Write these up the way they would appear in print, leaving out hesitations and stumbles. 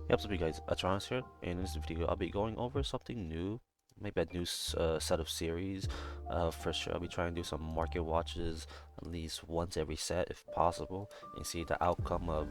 Hey, what's up, you guys? Atronis here, and in this video, I'll be going over something new, maybe a new set of series. For sure, I'll be trying to do some market watches at least once every set, if possible, and see the outcome of,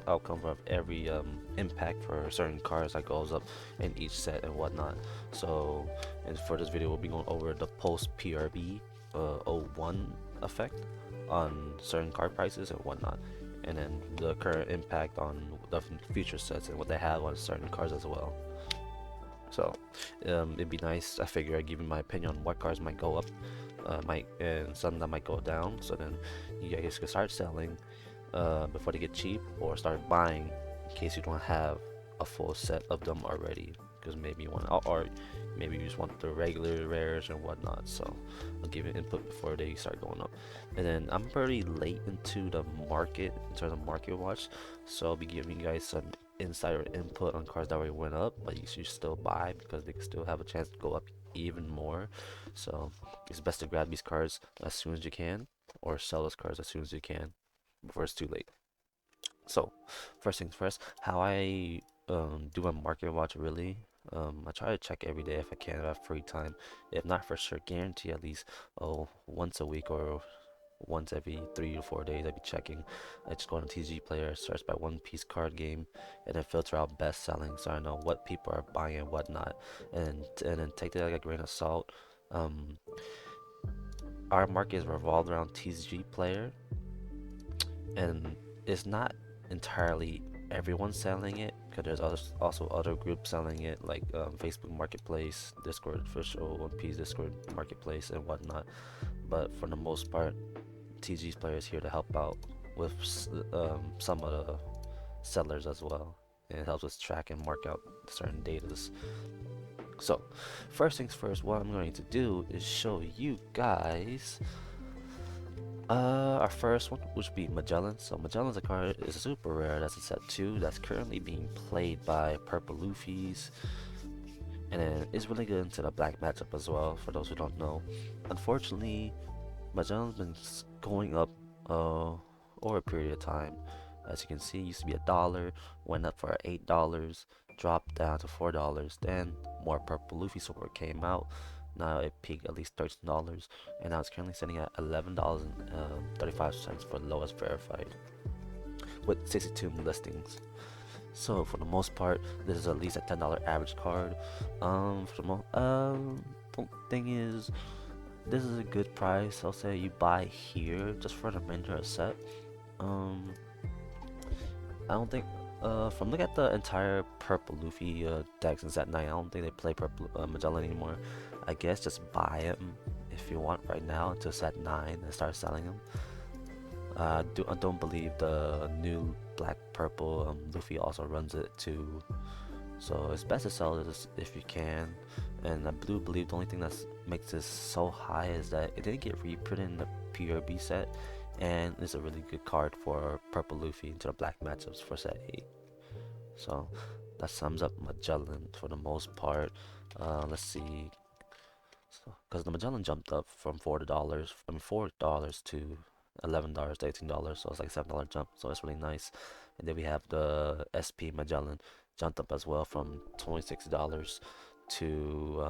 outcome of every impact for certain cards that goes up in each set and whatnot. So, and for this video, we'll be going over the post PRB 01 effect on certain card prices and whatnot, and then the current impact on the future sets and what they have on certain cards as well. So it'd be nice. I figure I'd give you my opinion on what cards might go up, and some that might go down. So then you guys can start selling before they get cheap, or start buying in case you don't have a full set of them already. Because maybe you want, or maybe you just want the regular rares and whatnot. So I'll give you input before they start going up. And then I'm pretty late into the market in terms of MarketWatch, so I'll be giving you guys some insider input on cards that already went up, but you should still buy because they can still have a chance to go up even more. So it's best to grab these cards as soon as you can, or sell those cards as soon as you can before it's too late. So first things first, how I do my market watch really. I try to check every day if I can, if I have free time. If not, for sure, guarantee at least once a week or once every 3 to 4 days. I'd be checking. I just go on TG Player, search by One Piece card game, and then filter out best selling, so I know what people are buying and whatnot, and then take that like a grain of salt. Um, our market is revolved around TG Player, and it's not entirely everyone selling it, because there's also other groups selling it, like Facebook Marketplace, Discord official, One Piece Discord Marketplace, and whatnot. But for the most part, TG's players here to help out with some of the sellers as well, and it helps us track and mark out certain datas. So first things first, what I'm going to do is show you guys our first one, which would be Magellan. So Magellan's a card, is super rare. That's a set 2 that's currently being played by purple Luffy's, and then it's really good into the black matchup as well, for those who don't know. Unfortunately, Magellan's been going up over a period of time. As you can see, it used to be $1, went up for $8, dropped down to $4, then more purple Luffy support came out. Now it peaked at least $13, and now it's currently sitting at $11.35 for the lowest verified, with 62 listings. So for the most part, this is at least a $10 average card. Thing is, this is a good price. I'll say you buy here just for the remainder set. I don't think, from looking at the entire purple Luffy decks in set 9, I don't think they play purple Magellan anymore. I guess just buy them if you want right now until set 9 and start selling them. I don't believe the new black purple Luffy also runs it too, so it's best to sell this if you can. And I do believe the only thing that makes this so high is that it didn't get reprinted in the PRB set, and it's a really good card for purple Luffy into the black matchups for set 8. So that sums up Magellan for the most part. Let's see, because the Magellan jumped up from $4 to $11 to $18, so it's like $7 jump, so it's really nice. And then we have the SP Magellan jumped up as well from $26 to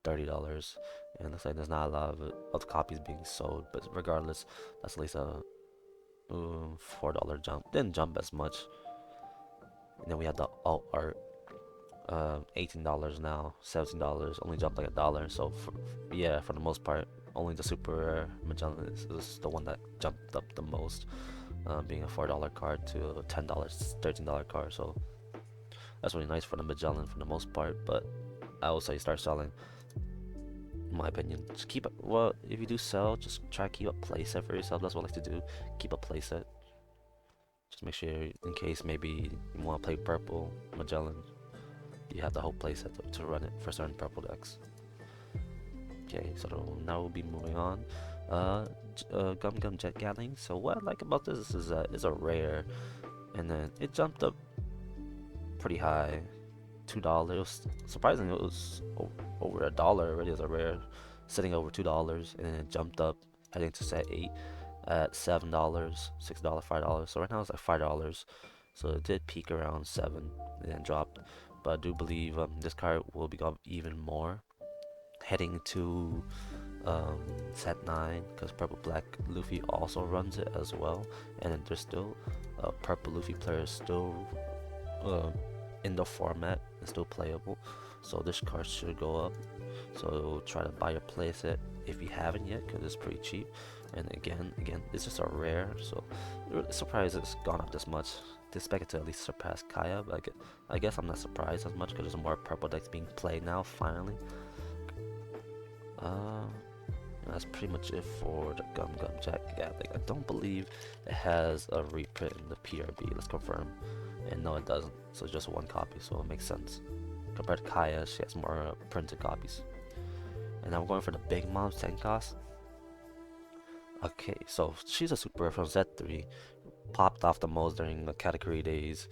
$30, and it looks like there's not a lot of copies being sold, but regardless, that's at least a $4 jump. Didn't jump as much. And then we have the alt art, $18 now, $17, only jumped like $1. So yeah, for the most part, only the super rare Magellan is the one that jumped up the most, being a $4 card to a $10, $13 card. So that's really nice for the Magellan for the most part. But I would say start selling, in my opinion. Just keep it. Well, if you do sell, just try to keep a playset for yourself. That's what I like to do. Keep a playset. Just make sure, in case maybe you want to play purple Magellan, you have the whole playset to run it for certain purple decks. Okay, so now we'll be moving on. Gum Gum Jet Gatling. So what I like about this is that it's a rare, and then it jumped up pretty high, $2. Surprisingly, it was over $1 already as a rare, sitting over $2, and then it jumped up heading to set 8 at $7, $6, $5. So right now it's like $5, so it did peak around 7 and then dropped. But I do believe this card will be up even more heading to um, set 9 because Purple Black Luffy also runs it as well, and then there's still Purple Luffy players still uh, in the format and still playable, so this card should go up. So try to buy or place it if you haven't yet because it's pretty cheap. And again, it's just a rare, so surprised it's gone up this much. Expect it to at least surpass Kaya, but I guess I'm not surprised as much because there's more purple decks being played now finally. Uh, that's pretty much it for the Gum Jack Gatling. I don't believe it has a reprint in the PRB. Let's confirm. And no, it doesn't. So just one copy, so it makes sense. Compared to Kaya, she has more printed copies. And now we're going for the Big Mom Senkas. Okay, so she's a super from Z3. Popped off the most during the category days.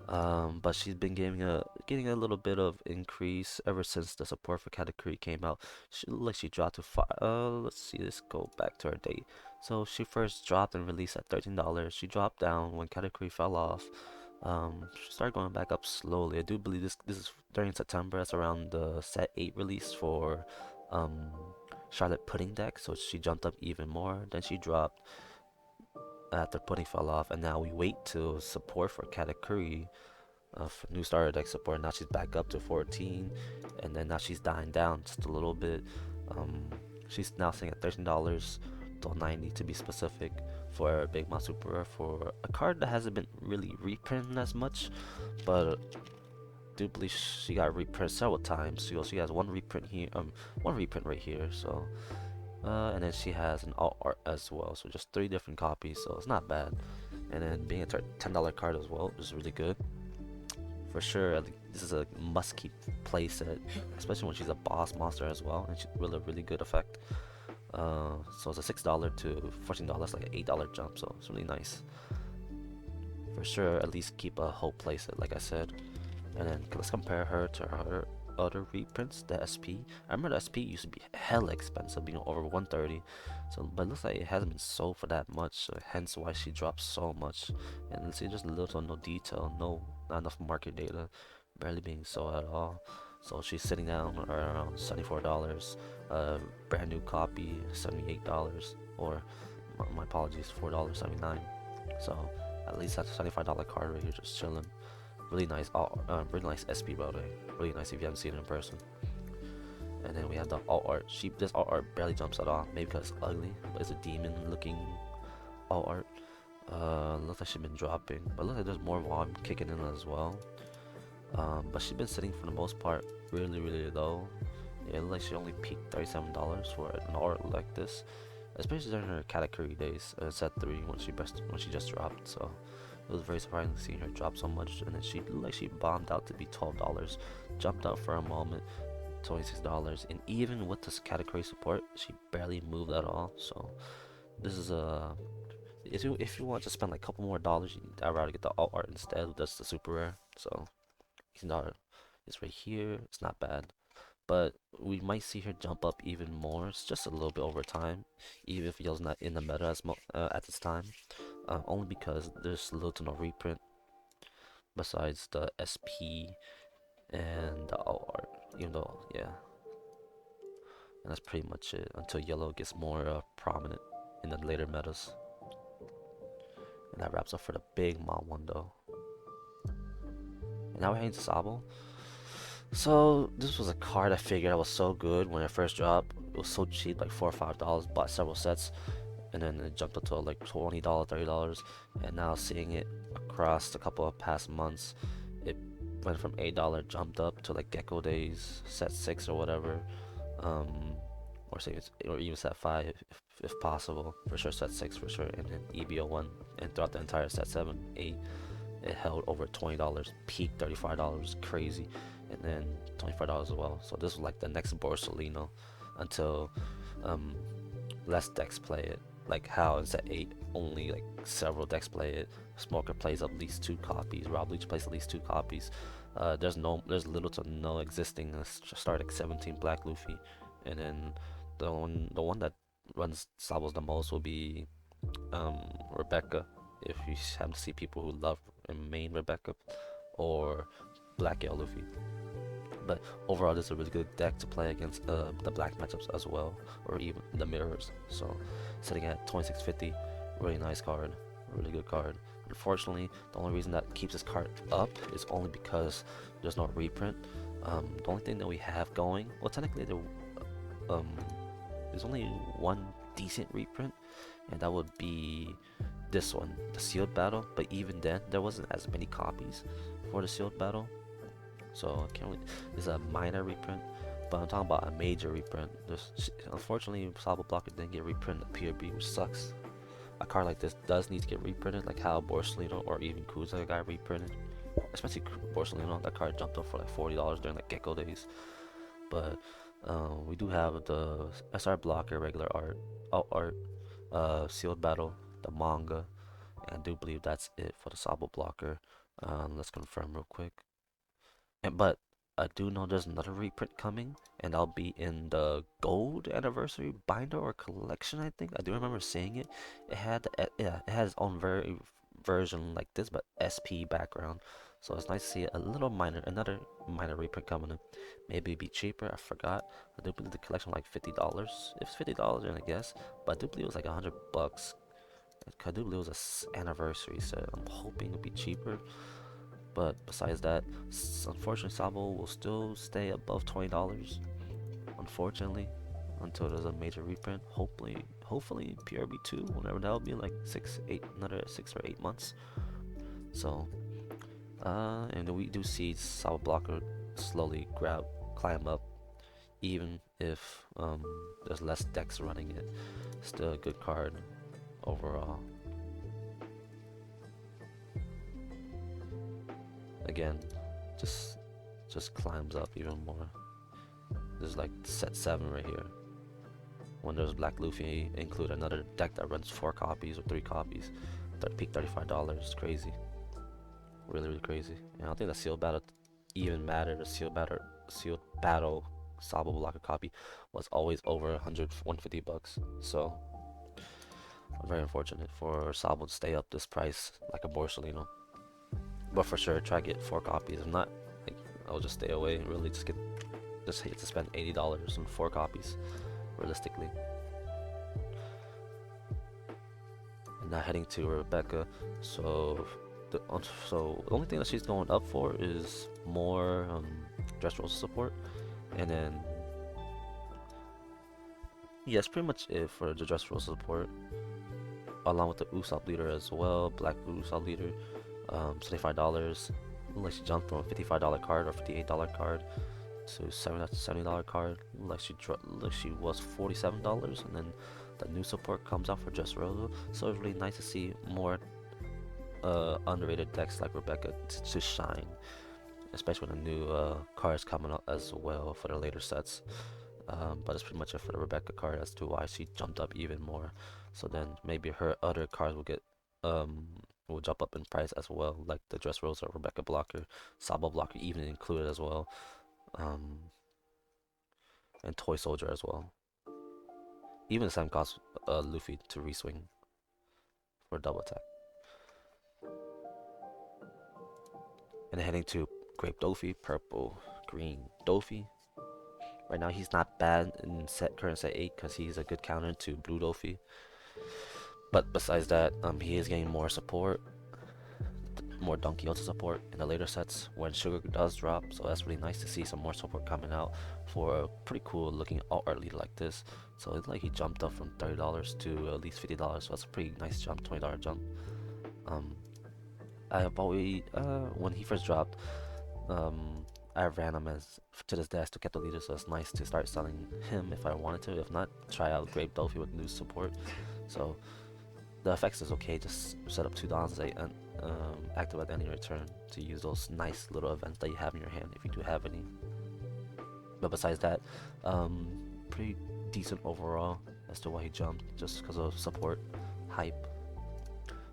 But she's been getting a little bit of increase ever since the support for category came out. She looked like she dropped to let's see, let's go back to her date. So she first dropped and released at $13. She dropped down when category fell off. She started going back up slowly. I do believe this is during September. That's around the set 8 release for um Charlotte Pudding deck. So she jumped up even more. Then she dropped after Pudding fell off, and now we wait to support for Katakuri for new starter deck support. Now she's back up to 14, and then now she's dying down just a little bit. She's now sitting at $13 to 90 to be specific for Big Mom Super Rare for a card that hasn't been really reprinted as much, but I do believe she got reprinted several times. So she has one reprint here, one reprint right here. So and then she has an alt art as well, so just 3 different copies, so it's not bad. And then being a $10 card as well is really good. For sure, this is a must-keep playset, especially when she's a boss monster as well, and she will a really good effect. So it's a $6 to $14, like an $8 jump, so it's really nice. For sure, at least keep a whole playset, like I said. And then let's compare her to her other reprints, the SP. I remember the SP used to be hella expensive, being over 130. So, but it looks like it hasn't been sold for that much, so hence why she dropped so much. And let's see, just little to no detail, not enough market data, barely being sold at all. So she's sitting down around $74. Brand new copy, $78, or my apologies, $4.79. So at least that's a $75 card right here, just chilling. Really nice, really nice SP by the way. Really nice if you haven't seen it in person. And then we have the alt art. This alt art barely jumps at all. Maybe because it's ugly, but it's a demon looking alt art. Looks like she's been dropping, but looks like there's more volume kicking in as well. But she's been sitting for the most part really low. Yeah, it looks like she only peaked $37 for an art like this, especially during her category days. Set 3 when she just dropped. So it was very surprising seeing her drop so much, and then she looked like she bombed out to be $12, jumped up for a moment, $26, and even with this category support, she barely moved at all. So this is a if you want to spend like a couple more dollars, I'd rather get the alt art instead. That's the super rare. So it's right here. It's not bad, but we might see her jump up even more. It's just a little bit over time, even if Yo's not in the meta at this time. Only because there's little to no reprint besides the SP and the alt art, even though, yeah. And that's pretty much it until yellow gets more prominent in the later metas. And that wraps up for the Big Mom one though. And now we're heading to Sabo. So this was a card I figured I was so good when it first dropped. It was so cheap, like $4 or $5. Bought several sets, and then it jumped up to like $20, $30, and now seeing it across a couple of past months, it went from $8, jumped up to like Gecko Days, set 6 or whatever, or even set 5 if possible, for sure set 6 for sure, and then EB-01, and throughout the entire set 7, 8, it held over $20, peaked $35, crazy, and then $25 as well. So this was like the next Borsalino until less decks play it. Like how in set 8 only like several decks play it. Smoker plays at least 2 copies. Rob Leach plays at least 2 copies. There's little to no existing Stardeck 17 Black Luffy, and then the one that runs Sabos the most will be Rebecca if you happen to see people who love and main Rebecca or Black Yellow Luffy. But overall, this is a really good deck to play against the black matchups as well, or even the mirrors. So, sitting at 2650, really nice card, really good card. Unfortunately, the only reason that keeps this card up is only because there's no reprint. The only thing that we have going, well, technically there's only one decent reprint, and that would be this one, the sealed battle. But even then, there wasn't as many copies for the sealed battle. So I can't really, it's a minor reprint, but I'm talking about a major reprint. Unfortunately, Sabo Blocker didn't get reprinted at PRB, which sucks. A card like this does need to get reprinted, like how Borsalino or even Kuzan got reprinted. Especially Borsalino, that card jumped up for like $40 during the Gecko days. But we do have the SR Blocker regular art, alt art, sealed battle, the manga, and I do believe that's it for the Sabo Blocker. Let's confirm real quick. But I do know there's another reprint coming, and I'll be in the gold anniversary binder or collection. I think I do remember seeing it. It had yeah, it has its own version like this, but SP background. So it's nice to see another minor reprint coming in. Maybe it'd be cheaper. I forgot. I do believe the collection was like $50. If it's $50, then I guess. But I do believe it was like $100. I do believe it was an anniversary, so I'm hoping it'll be cheaper. But besides that, unfortunately, Sabo will still stay above $20. Unfortunately, until there's a major reprint. Hopefully PRB-2, whenever that'll be, like another 6 or 8 months. So, and we do see Sabo Blocker slowly climb up, even if there's less decks running it. Still a good card overall. Again, just climbs up even more. There's like set 7 right here. When there's Black Luffy, include another deck that runs 4 copies or 3 copies. Peak $35. Crazy. Really crazy. And I don't think the sealed battle even mattered. The sealed battle Sabo Blocker copy was always over 150 bucks. So very unfortunate for Sabo to stay up this price like a Borsalino. But for sure, try to get 4 copies. If not, like, I'll just stay away. Really, just hate to spend $80 on 4 copies, realistically. And now heading to Rebecca. So the only thing that she's going up for is more Dressrosa support, and then yeah, that's pretty much it for the Dressrosa support. Along with the Usopp leader as well, Black Usopp leader. $75. Like she jumped from a $55 card or $58 card to $70 card. Like she was $47, and then the new support comes out for Dressrosa. So it's really nice to see more underrated decks like Rebecca to shine, especially when the new cards coming out as well for the later sets. But that's pretty much it for the Rebecca card as to why she jumped up even more. So then maybe her other cards will jump up in price as well, like the Dressrosa, Rebecca Blocker, Sabo Blocker even included as well, and Toy Soldier as well. Even the same cost Luffy to reswing for double attack. And heading to Grape Doffy, purple, green Doffy. Right now he's not bad in current set 8 because he's a good counter to Blue Doffy. But besides that, he is getting more support, more Donquixote support in the later sets when Sugar does drop. So that's really nice to see some more support coming out for a pretty cool looking alt art leader like this. So it's like he jumped up from $30 to at least $50. So that's a pretty nice jump, $20 jump. I've always when he first dropped, I ran him to this desk to get the leader. So it's nice to start selling him if I wanted to. If not, try out Grape Doffy with new support. So the effects is okay, just set up 2 dons and activate any return to use those nice little events that you have in your hand if you do have any. But besides that, pretty decent overall as to why he jumped, just because of support, hype.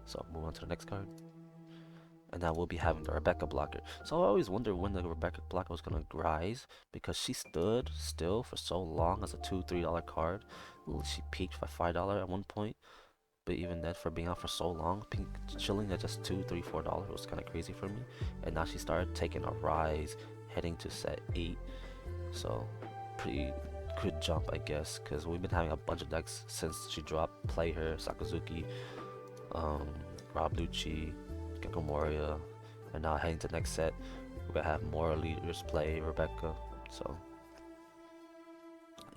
So move on to the next card. And now we'll be having the Rebecca Blocker. So I always wonder when the Rebecca Blocker was gonna rise, because she stood still for so long as a $2-3 card. She peaked for $5 at one point but even then, for being out for so long, chilling at just $2, $3, $4 was kind of crazy for me. And now she started taking a rise, heading to set 8. So pretty good jump, I guess, because we've been having a bunch of decks since she dropped. Play her, Sakazuki, Rob Lucci, Gecko Moria, and now heading to next set, we're gonna have more leaders play Rebecca. So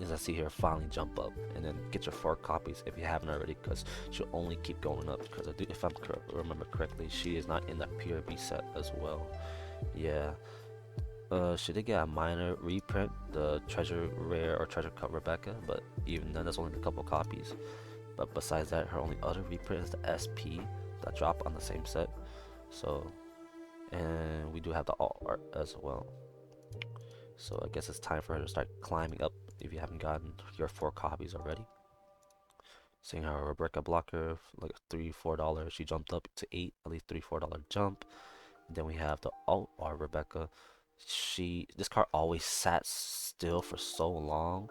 as I see her finally jump up, and then get your 4 copies if you haven't already, because she'll only keep going up. Because if I remember correctly, she is not in that PRB set as well. Yeah. She did get a minor reprint, the Treasure Rare or Treasure Cut Rebecca, but even then, that's only a couple copies. But besides that, her only other reprint is the SP that dropped on the same set. So, and we do have the alt art as well. So I guess it's time for her to start climbing up if you haven't gotten your 4 copies already. Seeing how Rebecca blocker like $3, $4, she jumped up to 8, at least $3, $4 jump. And then we have the alt art Rebecca. This card always sat still for so long.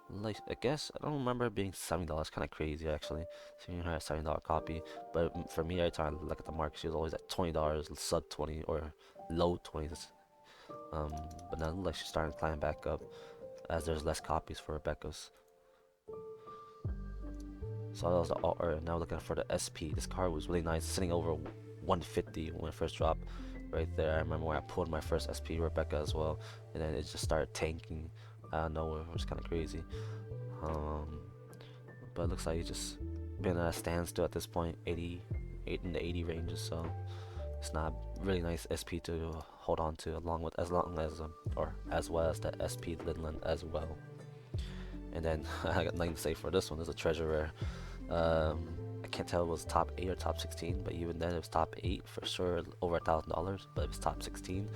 Like, I guess I don't remember it being $70. Kind of crazy actually, seeing her at $70 copy. But for me, every time I look at the market, she was always at $20, sub 20 or low 20s. But now like she's starting to climb back up as there's less copies for Rebecca's. So that was the alt art. Now looking for the SP. This card was really nice, sitting over 150 when it first dropped. Right there, I remember when I pulled my first SP Rebecca as well, and then it just started tanking out of nowhere. It was kind of crazy. But it looks like it's just been at a standstill at this point, 80, 8 in the 80 ranges. So it's not really nice SP to hold on to, along with as well as the SP LinLin as well. And then I got nothing to say for this one. This is a treasure rare. I can't tell if it was top 8 or top 16, but even then it was top 8 for sure, over $1,000. But it was top 16,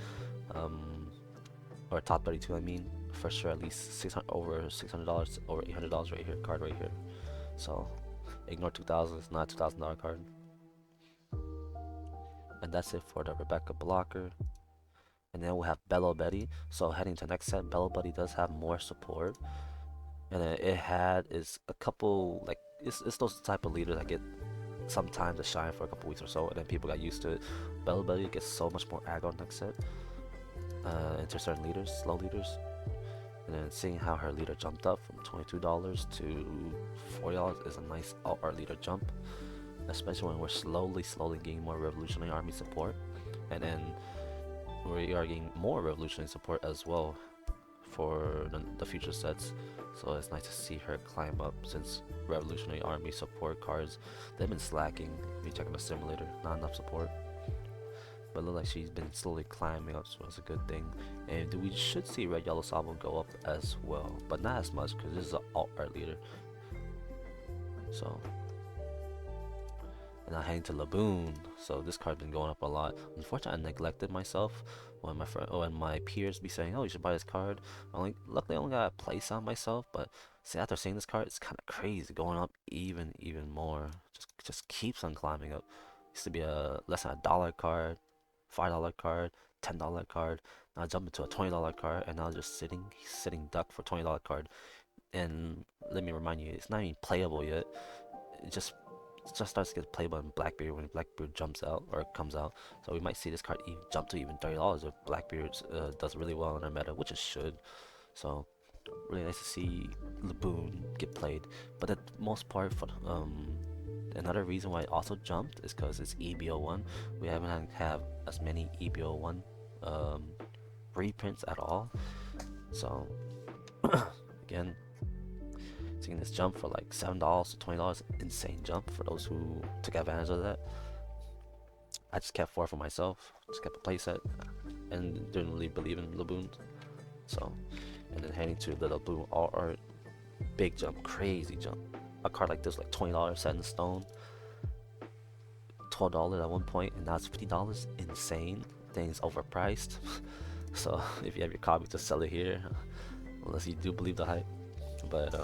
or top 32. I mean, for sure at least over $600, over $800 right here, card right here. So ignore 2,000. It's not a $2,000 card. And that's it for the Rebecca blocker. And then we'll have Belo Betty. So heading to next set, Belo Betty does have more support, and it is a couple like. It's those type of leaders that get sometimes to shine for a couple weeks or so, and then people got used to it. Belo Betty gets so much more aggro next set into certain leaders, slow leaders. And then seeing how her leader jumped up from $22 to $40 is a nice alt art leader jump, especially when we're slowly getting more Revolutionary Army support. And then we are getting more Revolutionary support as well for the future sets. So it's nice to see her climb up, since Revolutionary Army support cards, they've been slacking. If you check on the simulator, not enough support. But it looks like she's been slowly climbing up, so that's a good thing. And we should see Red Yellow Sabo go up as well, but not as much because this is an alt art leader. So, and now heading to Laboon. So this card's been going up a lot. Unfortunately, I neglected myself when my peers be saying, "Oh, you should buy this card." Luckily, I only got a place on myself. But see, after seeing this card, it's kind of crazy going up even more. Just keeps on climbing up. Used to be a less than $1 card, $5 card, $10 card. Now jumping to a $20 card, and now just sitting duck for $20 card. And let me remind you, it's not even playable yet. It just starts to get playable in Blackbeard when Blackbeard jumps out or comes out. So we might see this card jump to even $30 if Blackbeard does really well in our meta, which it should. So really nice to see Laboon get played. But the most part, for another reason why it also jumped is because it's EB-01. We haven't had as many EB-01 reprints at all. So again, seeing this jump for like $7 to $20, insane jump for those who took advantage of that. I just kept 4 for myself, just kept a playset, and didn't really believe in Laboon. So, and then heading to the Laboon alt art, big jump, crazy jump. A card like this, like $20 set in stone, $12 at one point, and now it's $50. Insane. Thing's overpriced. So if you have your copy, to sell it here, unless you do believe the hype. But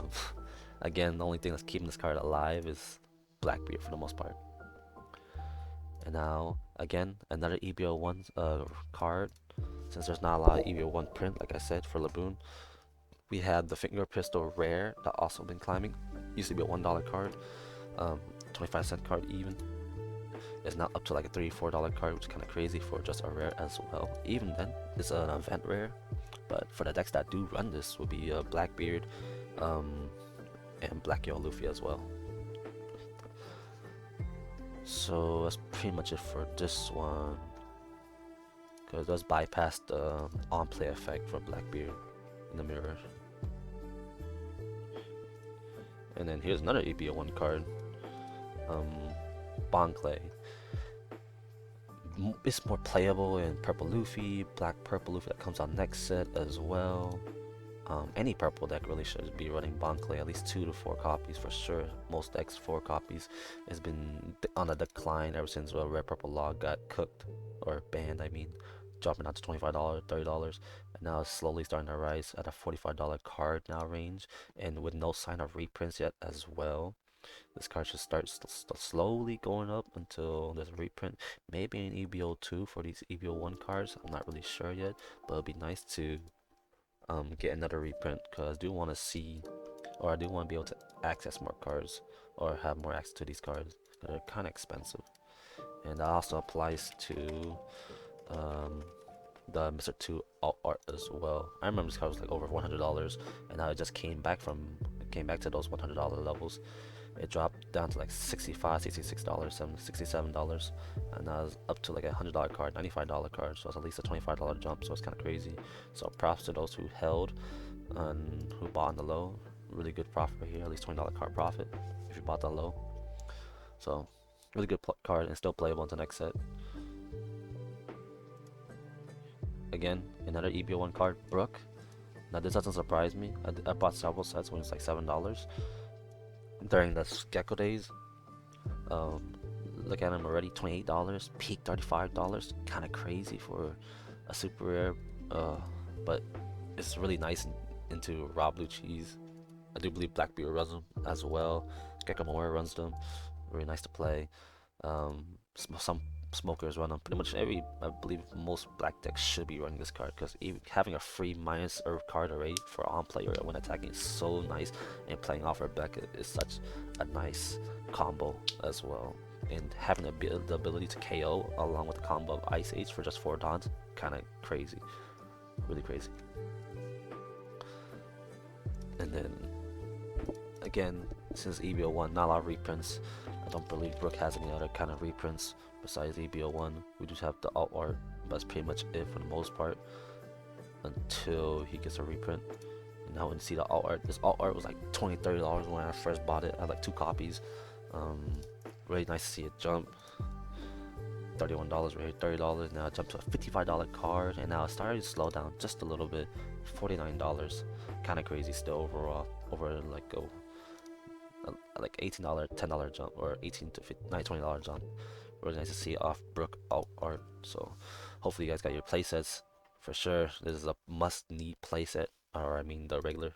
again, the only thing that's keeping this card alive is Blackbeard for the most part. And now, again, another EB-01 card. Since there's not a lot of EB-01 print, like I said, for Laboon, we had the Finger Pistol Rare that also been climbing. Used to be a $1 card. 25-cent card even. It's now up to like a $3-4 card, which is kind of crazy for just a rare as well. Even then, it's an event rare. But for the decks that do run this, would be Blackbeard, and Black Yo Luffy as well. So that's pretty much it for this one, because it does bypass the on-play effect for Blackbeard in the mirror. And then here's another EB01 card, Bonclay. It's more playable in Purple Luffy, Black Purple Luffy that comes on next set as well. Any purple deck really should be running Bonclay, at least 2 to 4 copies for sure. Most decks 4 copies. Has been on a decline ever since Red Purple Log got cooked, or banned I mean, dropping out to $25, $30, and now it's slowly starting to rise at a $45 card now range, and with no sign of reprints yet as well. This card should start slowly going up until there's a reprint. Maybe an EB02 for these EB01 cards. I'm not really sure yet, but it'd be nice to get another reprint, because I do want to see, or I do want to be able to access more cards or have more access to these cards. They're kind of expensive, and that also applies to the Mr. 2 alt art as well. I remember this card was like over $100, and now it just came back to those $100 levels. It dropped down to like $65, $66, $67, and now it's up to like a $100 card, $95 card, so it's at least a $25 jump, so it's kind of crazy. So props to those who held and who bought on the low. Really good profit right here, at least $20 card profit if you bought the low. So really good card, and still playable into next set. Again, another EB01 card, Brook. Now this doesn't surprise me. I bought several sets when it's like $7 during the Gecko days. Look at them already, $28, peak $35. Kind of crazy for a super rare, but it's really nice into raw blue cheese. I do believe Blackbeard runs them as well. Gecko Moira runs them. Really nice to play. Some smokers run them. Pretty much I believe most black decks should be running this card, because having a free minus Earth card array for on player when attacking is so nice, and playing off Rebecca is such a nice combo as well. And having the ability to KO along with the combo of Ice Age for just 4 dons, kind of crazy, really crazy. And then again, since EB01, not a lot of reprints. I don't believe Brook has any other kind of reprints besides EB01. We just have the alt art, but that's pretty much it for the most part until he gets a reprint. And now when you see the alt art, this alt art was like $20, $30 when I first bought it. I had like 2 copies. Really nice to see it jump. $31 right here, $30. Now it jumped to a $55 card, and now it started to slow down just a little bit. $49. Kind of crazy still overall. Over like $18, $10 jump, or $18 to $20 jump. Really nice to see off Brook alt art. So hopefully you guys got your playsets for sure. This is a must-need playset, or I mean the regular.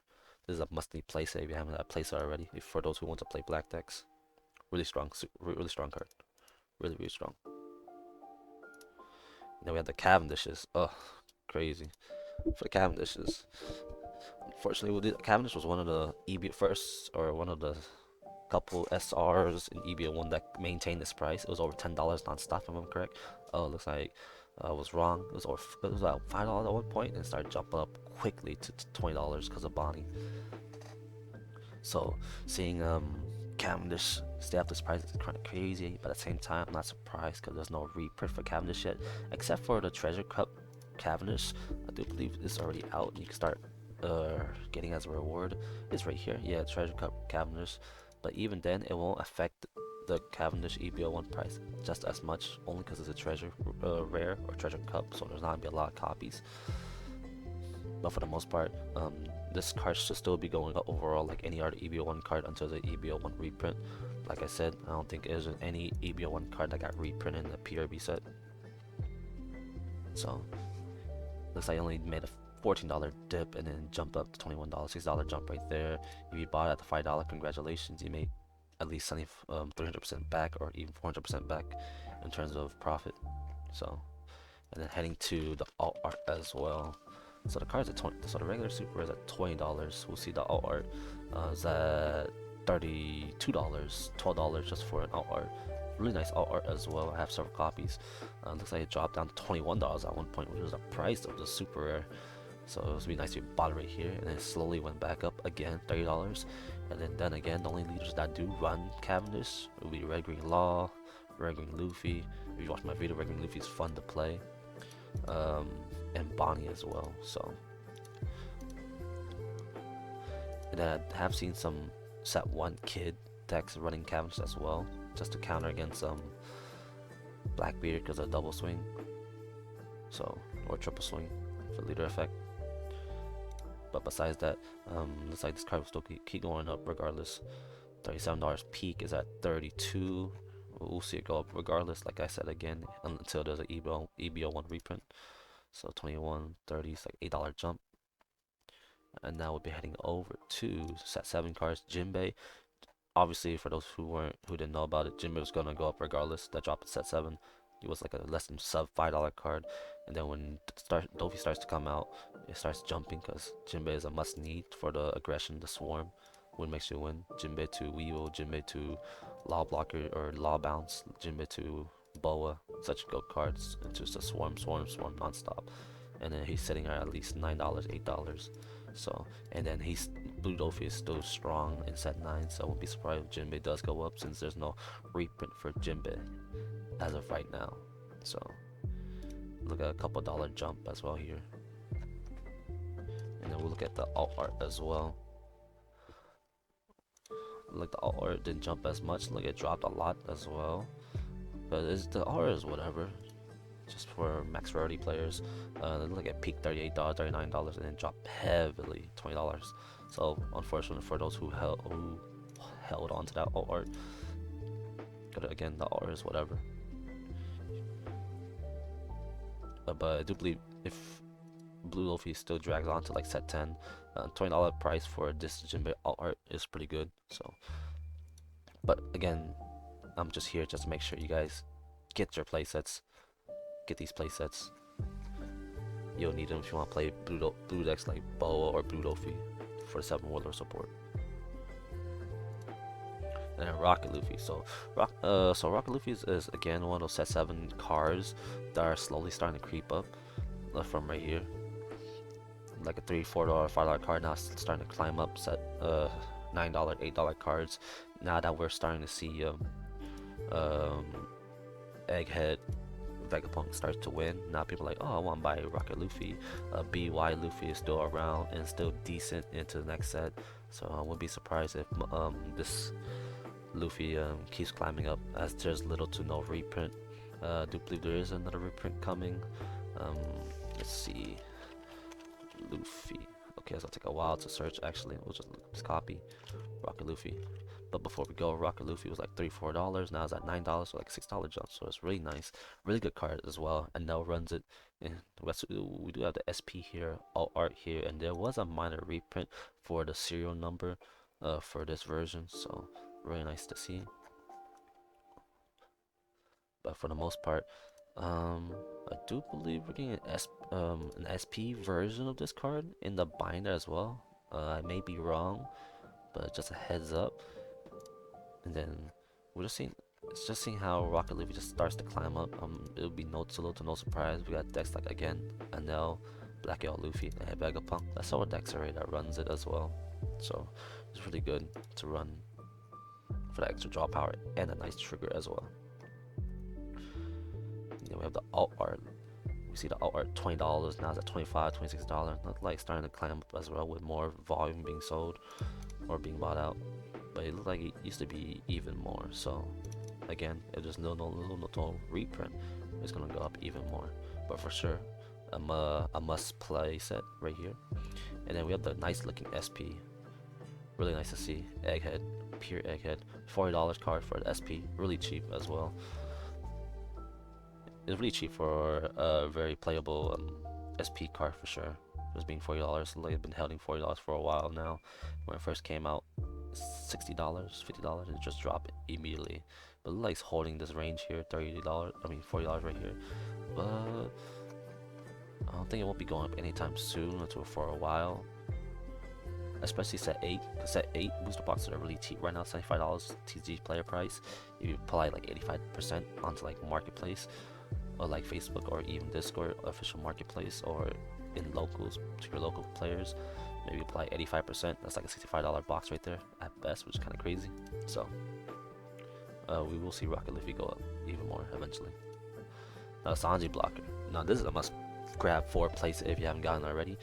This is a must-need playset if you haven't had a playset already. For those who want to play black decks, really strong card. Really strong. Now we have the Cavendishes. Oh, crazy for the Cavendishes. Unfortunately, Cavendish was one of the one of the couple SRs in EB01 that maintained this price. It was over $10 non-stop, if I'm correct. Oh, looks like I was wrong. It was about $5 at one point, and started jumping up quickly to $20 because of Bonnie. So seeing Cavendish stay up this price is kind of crazy, but at the same time, I'm not surprised because there's no reprint for Cavendish yet, except for the Treasure Cup Cavendish. I do believe it's already out. You can start getting as a reward. It's right here. Yeah, Treasure Cup Cavendish. But even then, it won't affect the Cavendish EB01 price just as much, only because it's a treasure rare or treasure cup, so there's not gonna be a lot of copies. But for the most part, this card should still be going up overall like any other EB01 card until the EB01 reprint. Like I said, I don't think there's any EB01 card that got reprinted in the PRB set. So looks like I only made a $14 dip and then jump up to $21, $6 jump right there. If you bought it at the $5, congratulations, you made at least 300% back, or even 400% back in terms of profit. So, and then heading to the alt art as well. So the cards at so the regular super is at $20. We'll see the alt art is at $32, $12 just for an alt art. Really nice alt art as well. I have several copies. Looks like it dropped down to $21 at one point, which was the price of the super rare. So it would be nice if you bought it right here, and then it slowly went back up again, $30. And then again, the only leaders that do run Cavendish will be Red Green Law, Red Green Luffy. If you watch my video, Red Green Luffy is fun to play. And Bonnie as well. So, and then I have seen some set 1 kid decks running Cavendish as well, just to counter against Blackbeard because of double swing. So, or triple swing for leader effect. But besides that, looks like this card will still keep going up regardless. $37 peak is at 32. We'll see it go up regardless, like I said again, until there's an EB-01 reprint. So 21, 30 is like $8 jump. And now we'll be heading over to set 7 cards, Jinbe. Obviously, for those who didn't know about it, Jinbe was gonna go up regardless. That drop at set 7. It was like a less than sub $5 card. And then when Dofi starts to come out, it starts jumping because Jinbe is a must need for the aggression, the swarm. What makes you win? Jinbe to Weevil, Jinbe to Law Blocker or Law Bounce, Jinbe to Boa. Such good cards. It's just a swarm non-stop. And then he's sitting at least $9, $8. So, and then Blue Dofi is still strong in set 9, so I won't be surprised if Jinbe does go up since there's no reprint for Jinbe as of right now. So, look at a couple dollar jump as well here. And then we'll look at the alt art as well. Like the alt art didn't jump as much, like it dropped a lot as well. But the alt art is whatever. Just for max rarity players. Look at peak $38, $39, and then drop heavily $20. So unfortunately for those who held on to that alt art. But again, the alt art is whatever. But I do believe if Blue Luffy still drags on to like set 10, $20 price for this Jinbe alt art is pretty good. So, but again, I'm just here just to make sure you guys get your playsets. Get these playsets. You'll need them if you want to play blue decks like Boa or Blue Luffy for 7 Warlord support. And then Rocket Luffy. So Rocket Luffy is again one of those set 7 cards that are slowly starting to creep up from right here. Like a $3, $4, $5 card now starting to climb up. Set $9, $8 cards. Now that we're starting to see Egghead, Vegapunk starts to win. Now people are like, oh, I want to buy Rocket Luffy. BY Luffy is still around and still decent into the next set. So I wouldn't be surprised if this Luffy keeps climbing up as there's little to no reprint. I do believe there is another reprint coming. Let's see. Luffy. Okay, so it'll take a while to search actually. We'll just copy Rocket Luffy. But before we go, Rocket Luffy was like $3, $4. Now it's at $9, so like $6 jump. So it's really nice, really good card as well. And now runs it. And we do have the SP here, alt art here, and there was a minor reprint for the serial number for this version. So really nice to see. But for the most part, I do believe we're getting an SP version of this card in the binder as well. I may be wrong, but just a heads up. And then we're just seeing how Rocket Luffy just starts to climb up. It'll be little to no surprise. We got decks like again Anel, Black Yellow Luffy, and Vegapunk. That's our decks already that runs it as well. So it's really good to run for that extra draw power and a nice trigger as well. And then we have the alt art. We see the alt art $20, now it's at $25, $26. Not like starting to climb up as well with more volume being sold or being bought out. But it looked like it used to be even more. So again, if there's no reprint, it's gonna go up even more. But for sure, a must play set right here. And then we have the nice looking SP. Really nice to see. Egghead, pure Egghead. $40 card for the SP. Really cheap as well. It's really cheap for a very playable SP card for sure. It was being $40. Like it's been holding $40 for a while now. When it first came out, $60, $50, and it just dropped immediately. But it looks like it's holding this range here, $40 right here. But I don't think it won't be going up anytime soon until for a while. especially set 8, because set 8 booster boxes are really cheap right now, $75 TG player price. If you apply like 85% onto like marketplace or like Facebook or even Discord official marketplace or in locals to your local players, maybe apply 85%. That's like a $65 box right there at best, which is kind of crazy. So we will see Rocket Luffy go up even more eventually. Now Sanji blocker. Now this is a must grab for place if you haven't gotten it already.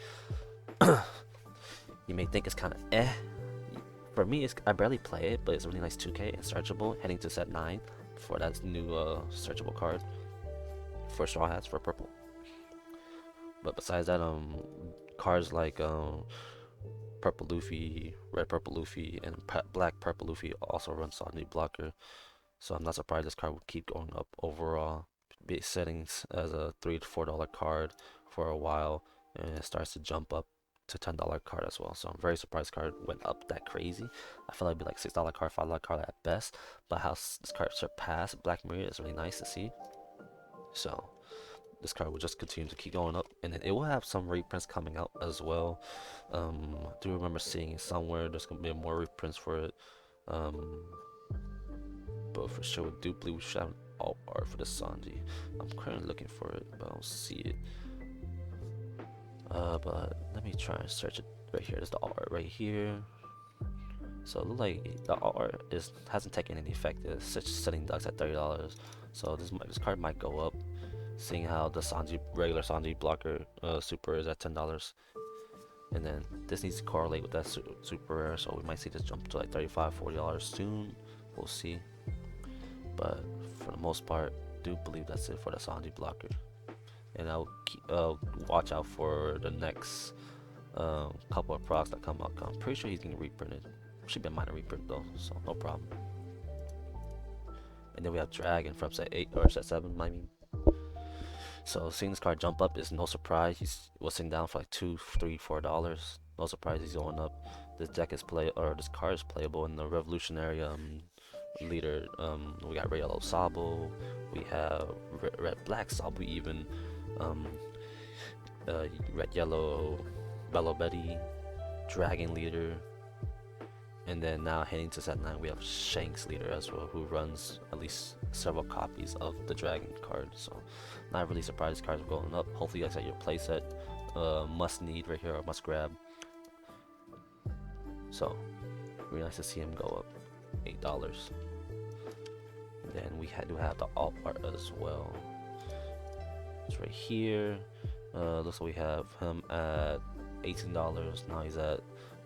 You may think it's kind of eh. For me, I barely play it, but it's a really nice 2K and searchable. Heading to set 9 for that new searchable card for Straw Hats for purple. But besides that, cards like Purple Luffy, Red Purple Luffy, and Black Purple Luffy also run Sanji blocker. So I'm not surprised this card will keep going up overall. Base settings as a $3 to $4 card for a while, and it starts to jump up to $10 card as well. So I'm very surprised this card went up that crazy. I feel like it'd be like $6 card, $5 card at best, but how this card surpassed Black Maria is really nice to see. So this card will just continue to keep going up, and then it will have some reprints coming out as well. I do remember seeing it somewhere. There's gonna be more reprints for it. But for sure, we do believe we should have an alt art for the Sanji. I'm currently looking for it, but I don't see it. But let me try and search it right here. There's the alt art right here. So it looks like the alt art hasn't taken any effect. It's just setting ducks at $30. So this card might go up, seeing how the Sanji regular Sanji blocker super is at $10. And then this needs to correlate with that super rare, so we might see this jump to like $35, $40 soon. We'll see. But for the most part, do believe that's it for the Sanji blocker. And I'll watch out for the next couple of products that come out. I'm pretty sure he's gonna reprint it. Should be a minor reprint though, so no problem. And then we have Dragon from set 8 or set 7, I mean. So seeing this card jump up is no surprise. He's sitting down for like $2, $3, $4. No surprise he's going up. This deck is this card is playable in the Revolutionary leader. We got Red Sabo, we have Red Black Sabo, even Red Yellow Belo Betty, Dragon leader, and then now heading to set 9 we have Shanks leader as well, who runs at least several copies of the Dragon card. So not really surprised these cards are going up. Hopefully you guys got your playset must need right here or must grab. So really nice to see him go up $8. Then we do have the alt art as well. It's right here. Looks like we have him at $18. Now he's at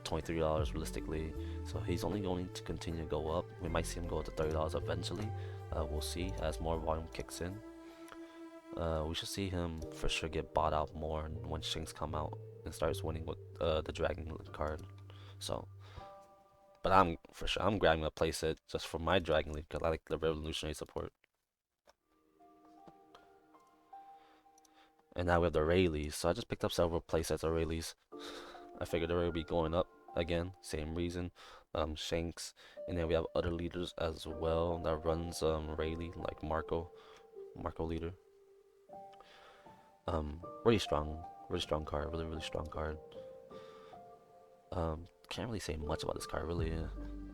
$23 realistically. So he's only going to continue to go up. We might see him go to $30 eventually. We'll see as more volume kicks in. We should see him for sure get bought out more when Shanks come out and starts winning with the Dragon card. So. But I'm grabbing a playset just for my Dragon League because I like the Revolutionary support. And now we have the Rayleigh. So I just picked up several playsets of Rayleighs. I figured they were going to be going up again. Same reason. Shanks. And then we have other leaders as well that runs Rayleigh, like Marco leader. Really strong card. Really strong card. Can't really say much about this card really. It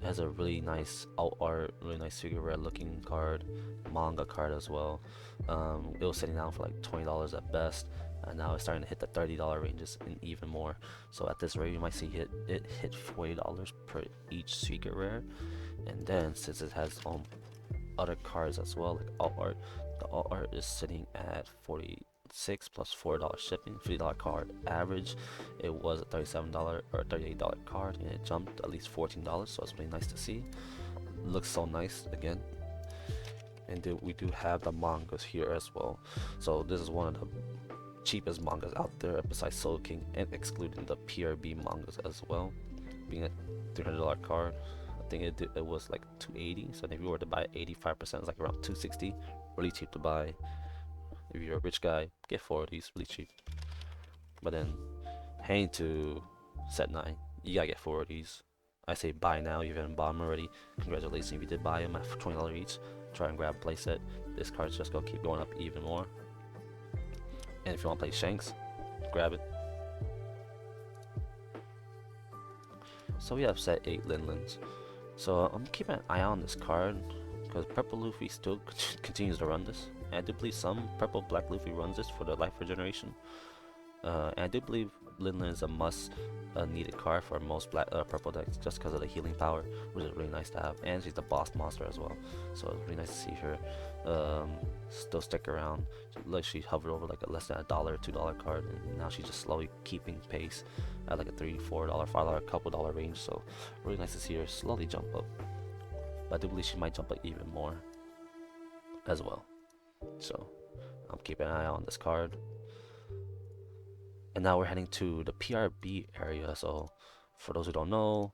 has a really nice alt art, really nice figure rare looking card, manga card as well. It was sitting down for like $20 at best, and now it's starting to hit the $30 ranges and even more. So at this rate you might see it hit $40 per each secret rare. And then since it has other cards as well, like alt art, the alt art is sitting at $46 plus $4 shipping, $50 card average. It was a $37 or $38 card, and it jumped at least $14, so it's really nice to see. It looks so nice again. And then we do have the mangas here as well. So this is one of the cheapest mangas out there besides Soul King, and excluding the PRB mangas as well, being a $300 card. I think it was like $280, so if you were to buy 85%, it's like around $260. Really cheap to buy. If you're a rich guy, get 4 of these, really cheap. But then, heading to set 9, you gotta get 4 of these. I say buy now if you haven't bought them already. Congratulations if you did buy them at $20 each. Try and grab a playset. This card's just gonna keep going up even more. And if you want to play Shanks, grab it. So we have set 8 LinLins. So I'm keeping an eye on this card because Purple Luffy still continues to run this. And I do believe some Purple Black Luffy runs this for the life regeneration. And I do believe LinLin is a must needed card for most black purple decks just because of the healing power, which is really nice to have. And she's the boss monster as well, so it's really nice to see her still stick around. Like she hovered over like a less than $1, $2 card, and now she's just slowly keeping pace at like a $3, $4, $5, couple dollar range. So really nice to see her slowly jump up. But I do believe she might jump up even more as well. So I'm keeping an eye on this card. And now we're heading to the PRB area. So for those who don't know,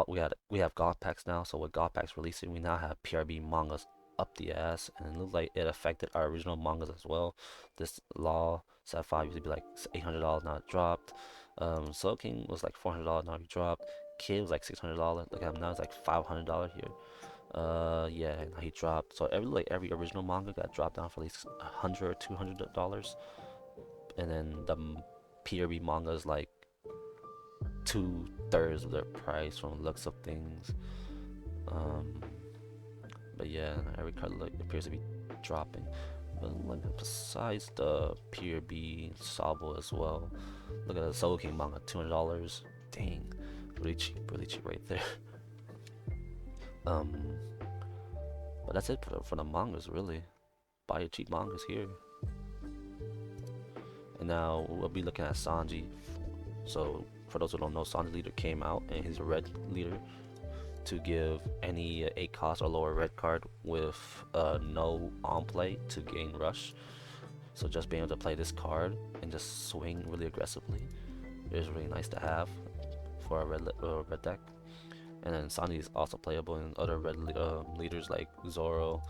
we have God packs now. So with God packs releasing, we now have PRB mangas up the ass, and it looks like it affected our original mangas as well. This Law Set 5 used to be like $800, now it dropped. Soul King was like $400, now he dropped. Kid was like $600. Look at him now; it's like $500 here. Yeah, now he dropped. So every original manga got dropped down for at least $100 or $200. And then the PRB manga is like 2/3 of their price from the looks of things. But yeah, every card appears to be dropping. But like, besides the PRB Sabo as well, look at the Soul King manga, $200. Dang, really cheap right there. But that's it for the mangas really. Buy your cheap mangas here. And now we'll be looking at Sanji. So for those who don't know, Sanji leader came out, and he's a red leader to give any 8 cost or lower red card with no on play to gain rush. So just being able to play this card and just swing really aggressively is really nice to have for a red deck. And then Sanji is also playable in other red leaders like Zoro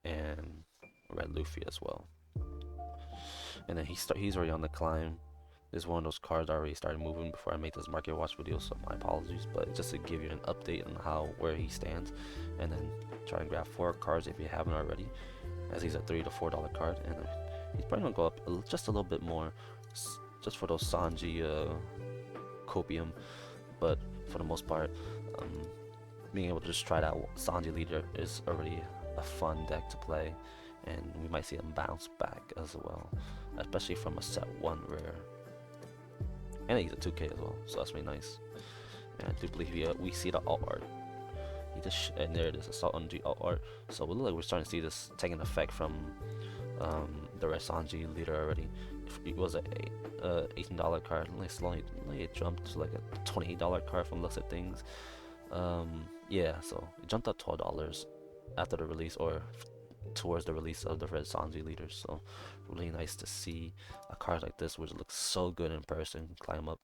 and Red Luffy as well. And then he's already on the climb. This is one of those cards I already started moving before I made this MarketWatch video, so my apologies. But just to give you an update on where he stands, and then try and grab 4 cards if you haven't already, as he's a $3 to $4 card, and he's probably gonna go up just a little bit more, just for those Sanji copium. But for the most part, being able to just try that Sanji leader is already a fun deck to play, and we might see him bounce back as well, especially from a set 1 rare. And he's a 2K as well, so that's really nice. And I do believe we see the alt art. And there it is, Assault on G alt art. So we look like we're starting to see this taking effect from the Red Sanji leader already. It was a $18 card, slowly it jumped to like a $28 card from looks at things. Yeah, so it jumped up $12 after the release, or towards the release of the Red Sanji leaders. So really nice to see a card like this, which looks so good in person, climb up.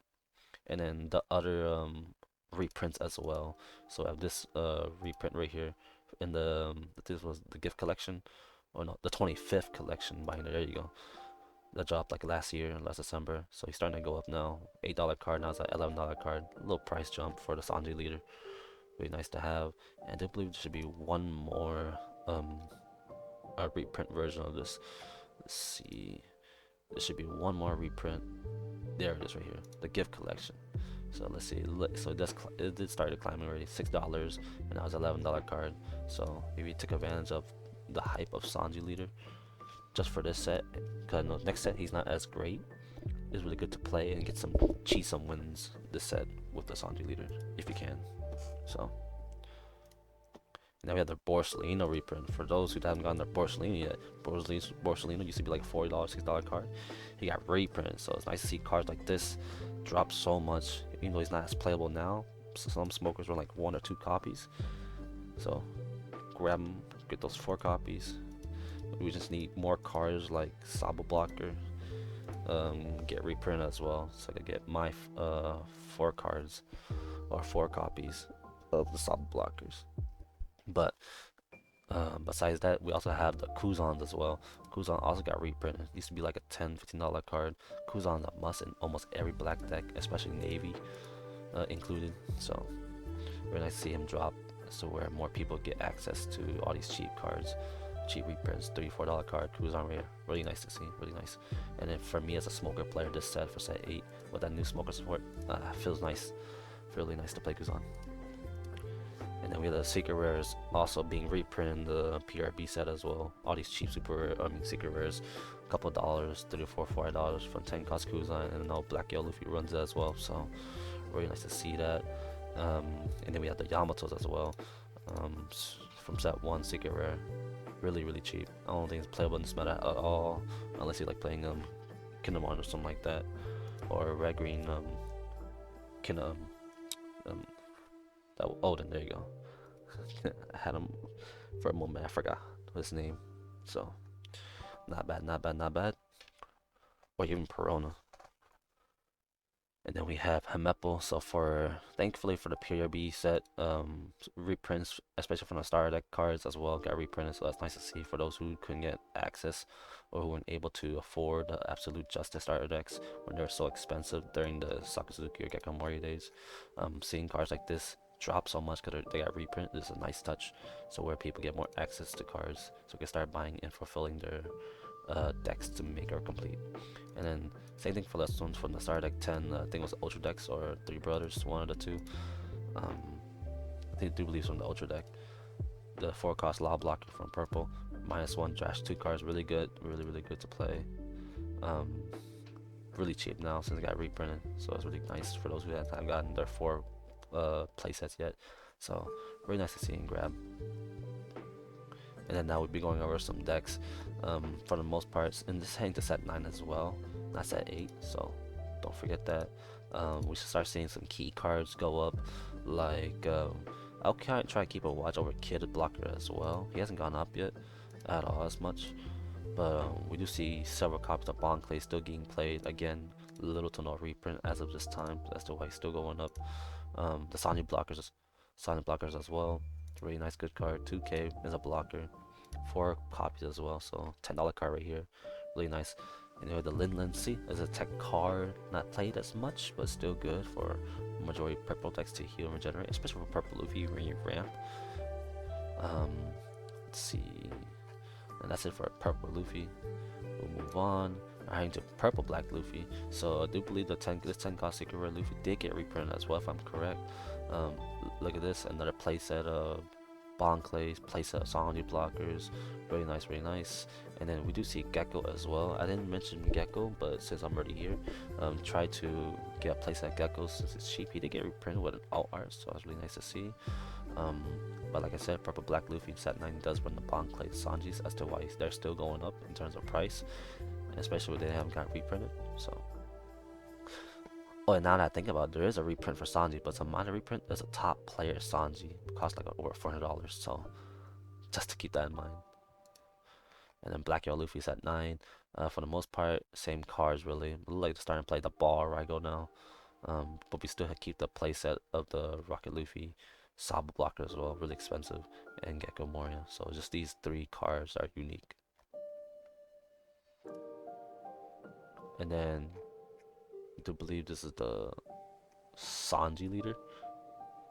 And then the other reprints as well. So I have this reprint right here in this was the gift collection, or no, the 25th collection binder. There you go. That dropped like last December. So he's starting to go up now. $8 card, now it's like $11 card. A little price jump for the Sanji leader. Really nice to have. And I do believe there should be one more a reprint version of this. Let's see. There should be one more reprint. There it is right here. The gift collection. So let's see. So it did start climbing already. $6, and now it's $11 card. So maybe took advantage of the hype of Sanji leader just for this set. Cause no, next set he's not as great. It's really good to play and get some wins this set with the Sanji leader if you can. So now we have the Borsalino reprint. For those who haven't gotten their Borsalino yet, Borsalino used to be like $40, $6 card. He got reprint, so it's nice to see cards like this drop so much. Even though he's not as playable now, some smokers were like 1 or 2 copies. So grab them, get those 4 copies. We just need more cards like Sabo blocker. Get reprint as well, so I could get my 4 cards or 4 copies of the Sabo blockers. But besides that, we also have the Kuzans as well. Kuzan also got reprinted. It used to be like a $10, $15 card. Kuzan's a must in almost every black deck, especially Navy included. So very nice to see him drop, so where more people get access to all these cheap cards. cheap reprints, $3-4 card, Kuzan rare. Really nice to see, really nice. And then for me as a smoker player, this set for set 8 with that new smoker support, feels nice. Really nice to play Kuzan. And then we have the secret rares also being reprinted in the PRB set as well. All these cheap secret rares, a couple dollars, $3-4 $5 from 10 cost Kuzan, and now Black Yellow Luffy runs it as well. So really nice to see that. And then we have the Yamatos as well, from set 1 secret rare. Really cheap. I don't think it's playable in this meta at all, unless you like playing Kingdom Hearts or something like that, or Red Green Kingdom. Then there you go. I had him for a moment. I forgot his name. So not bad. Or even Perona. And then we have Helmeppo. So thankfully for the PRB set, reprints, especially from the starter deck cards as well, got reprinted. So that's nice to see for those who couldn't get access or who weren't able to afford the Absolute Justice starter decks when they were so expensive during the Sakazuki or Gekko Mori days. Seeing cards like this drop so much because they got reprint is a nice touch. So where people get more access to cards, so they can start buying and fulfilling their decks to make her complete. And then same thing for last ones from the starter deck 10. I think it was Ultra decks or Three Brothers, one of the two. I do believe from the Ultra deck. The 4 cost Law Blocker from purple, -1 trash 2 cards, really good, really good to play. Really cheap now since it got reprinted, so it's really nice for those who haven't gotten their 4 playsets yet. So really nice to see and grab. And then now we'll be going over some decks for the most part, and this heading to set 9 as well, not set 8, so don't forget that. We should start seeing some key cards go up, like I'll try to keep a watch over Kid Blocker as well. He hasn't gone up yet at all as much, but we do see several copies of Bonclay still getting played. Again, little to no reprint as of this time. That's the why he's still going up. The Sanji blockers as well. Really nice, good card. 2K is a blocker. 4 copies as well, so $10 card right here. Really nice. And the LinLin is a tech card, not played as much, but still good for majority purple decks to heal and regenerate, especially for purple Luffy when you ramp. Let's see, and that's it for purple Luffy. We'll move on. Heading to purple black Luffy. So I do believe this 10 cost secret rare Luffy did get reprinted as well, if I'm correct. Look at this, another playset of Bonclays, playset of Sanji blockers. Really nice. And then we do see Gecko as well. I didn't mention Gecko, but since I'm already here, try to get a playset Gecko since it's cheap. He did get reprinted with an alt art, so that's really nice to see. But like I said, purple black Luffy set 9 does run the Bonclay Sanjis as to why they're still going up in terms of price, especially when they haven't got reprinted. So, oh, and now that I think about it, there is a reprint for Sanji, but it's a minor reprint. There's a top player Sanji, it costs like over $400, so just to keep that in mind. And then Black Yellow Luffy's at 9. For the most part, same cards really. We like to start and play the ball Raigo now, but we still keep the playset of the Rocket Luffy, Sabo blocker as well, really expensive, and Gecko Moria. So just these 3 cards are unique. And then I do believe this is the Sanji leader.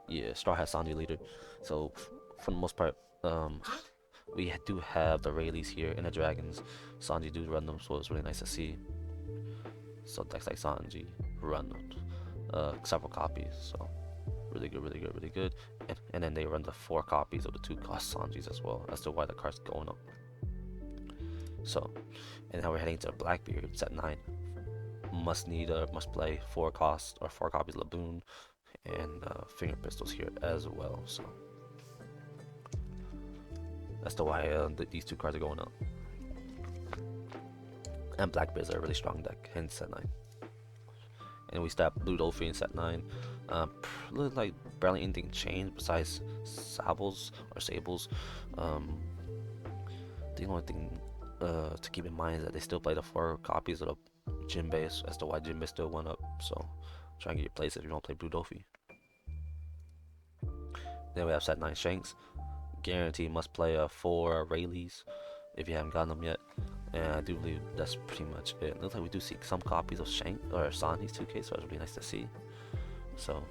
Yeah, Straw Hat Sanji leader. So for the most part, we do have the Rayleighs here and the Dragons. Sanji do run them, so it's really nice to see. So decks like Sanji run several copies, so really good. And then they run the 4 copies of the 2 cost Sanjis as well. That's why the card's going up. So, and now we're heading to Blackbeard set 9. Must play 4 copies Laboon and finger pistols here as well. So that's why these 2 cards are going up. And Blackbeard's are a really strong deck, hence set 9. And we start Blue Dolphin in set 9. Looks like barely anything changed besides Sables. The only thing to keep in mind is that they still play the 4 copies of the Jinbe as to why Jinbe still went up. So try and get your place if you don't play Blue Dolphin. Then we have set 9 Shanks. Guarantee must play 4 Rayleighs if you haven't gotten them yet. And I do believe that's pretty much it. It looks like we do see some copies of Shank or Sanji's 2K, so it's really nice to see. So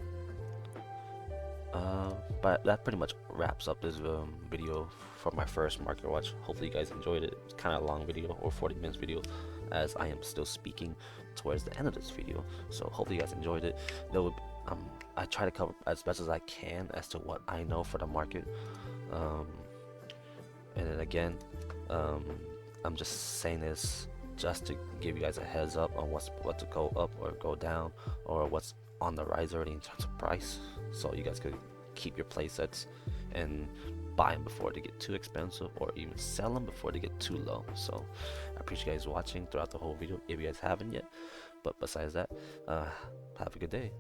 But that pretty much wraps up this video for my first market watch. Hopefully you guys enjoyed it. It's kind of a long video, or 40 minutes video, as I am still speaking towards the end of this video. So hopefully you guys enjoyed it. I try to cover as best as I can as to what I know for the market. And then again, I'm just saying this just to give you guys a heads up on what to go up or go down, or what's on the rise already in terms of price, so you guys could keep your play sets and buy them before they get too expensive, or even sell them before they get too low. So I appreciate you guys watching throughout the whole video if you guys haven't yet. But besides that, have a good day.